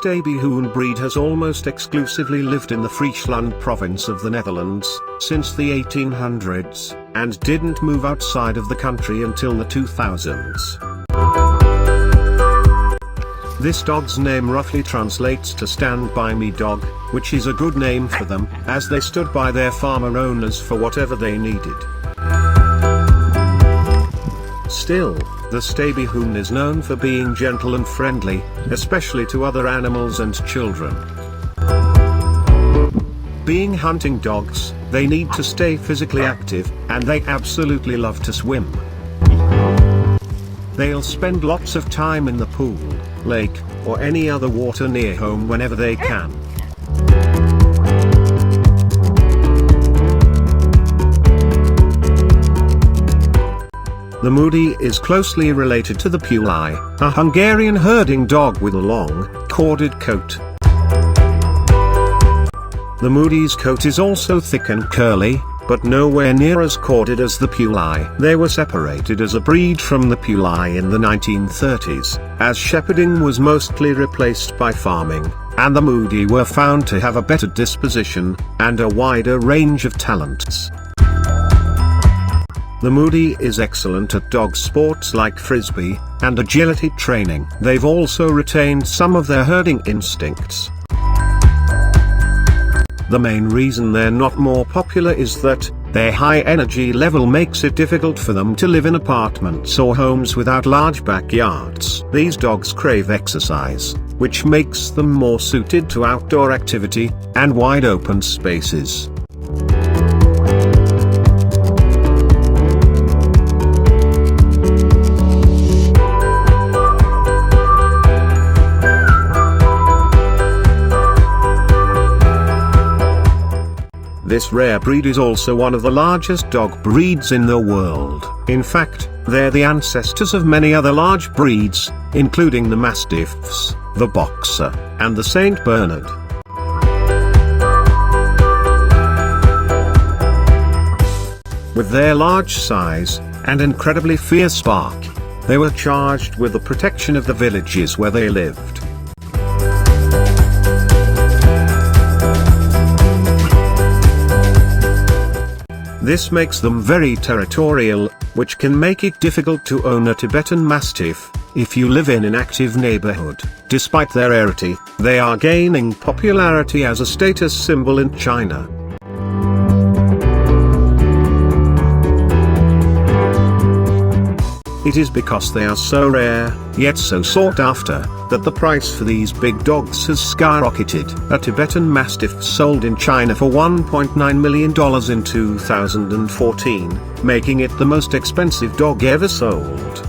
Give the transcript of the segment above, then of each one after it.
Rarest breed has almost exclusively lived in the Friesland province of the Netherlands since the 1800s, and didn't move outside of the country until the 2000s. This dog's name roughly translates to Stand By Me Dog, which is a good name for them, as they stood by their farmer owners for whatever they needed. Still, the Stabbyhound is known for being gentle and friendly, especially to other animals and children. Being hunting dogs, they need to stay physically active, and they absolutely love to swim. They'll spend lots of time in the pool, lake, or any other water near home whenever they can. The Moody is closely related to the Puli, a Hungarian herding dog with a long, corded coat. The Moody's coat is also thick and curly, but nowhere near as corded as the Puli. They were separated as a breed from the Puli in the 1930s, as shepherding was mostly replaced by farming, and the Moody were found to have a better disposition, and a wider range of talents. The Moody is excellent at dog sports like frisbee and agility training. They've also retained some of their herding instincts. The main reason they're not more popular is that their high energy level makes it difficult for them to live in apartments or homes without large backyards. These dogs crave exercise, which makes them more suited to outdoor activity and wide open spaces. This rare breed is also one of the largest dog breeds in the world. In fact, they're the ancestors of many other large breeds, including the Mastiffs, the Boxer, and the Saint Bernard. With their large size and incredibly fierce bark, they were charged with the protection of the villages where they lived. This makes them very territorial, which can make it difficult to own a Tibetan Mastiff if you live in an active neighborhood. Despite their rarity, they are gaining popularity as a status symbol in China. It is because they are so rare, yet so sought after, that the price for these big dogs has skyrocketed. A Tibetan Mastiff sold in China for $1.9 million in 2014, making it the most expensive dog ever sold.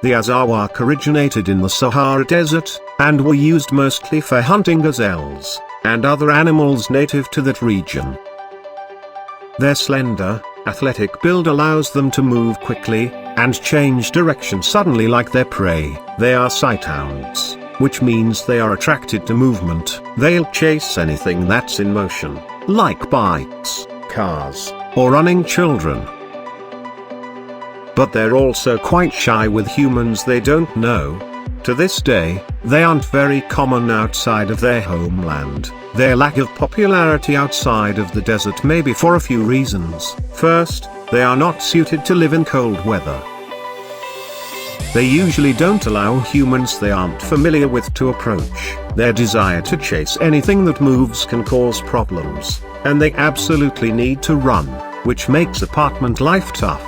The Azawak originated in the Sahara Desert, and were used mostly for hunting gazelles, and other animals native to that region. Their slender, athletic build allows them to move quickly, and change direction suddenly like their prey. They are sighthounds, which means they are attracted to movement. They'll chase anything that's in motion, like bikes, cars, or running children. But they're also quite shy with humans they don't know. To this day, they aren't very common outside of their homeland. Their lack of popularity outside of the desert may be for a few reasons. First, they are not suited to live in cold weather. They usually don't allow humans they aren't familiar with to approach. Their desire to chase anything that moves can cause problems, and they absolutely need to run, which makes apartment life tough.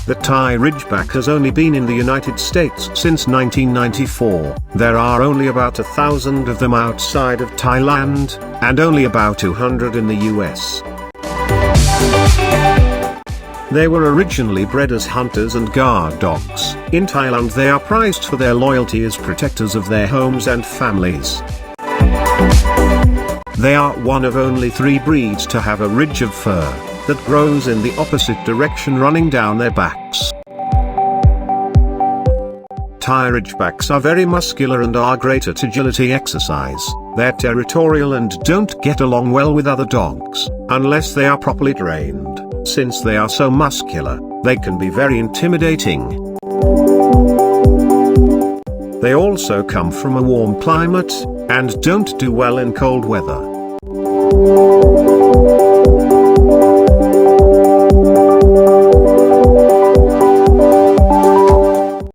The Thai Ridgeback has only been in the United States since 1994. There are only about 1,000 of them outside of Thailand, and only about 200 in the US. They were originally bred as hunters and guard dogs. In Thailand they are prized for their loyalty as protectors of their homes and families. They are one of only 3 breeds to have a ridge of fur. that grows in the opposite direction running down their backs. Thai Ridgebacks are very muscular and are great at agility exercise. They're territorial and don't get along well with other dogs, unless they are properly trained. Since they are so muscular, they can be very intimidating. They also come from a warm climate, and don't do well in cold weather.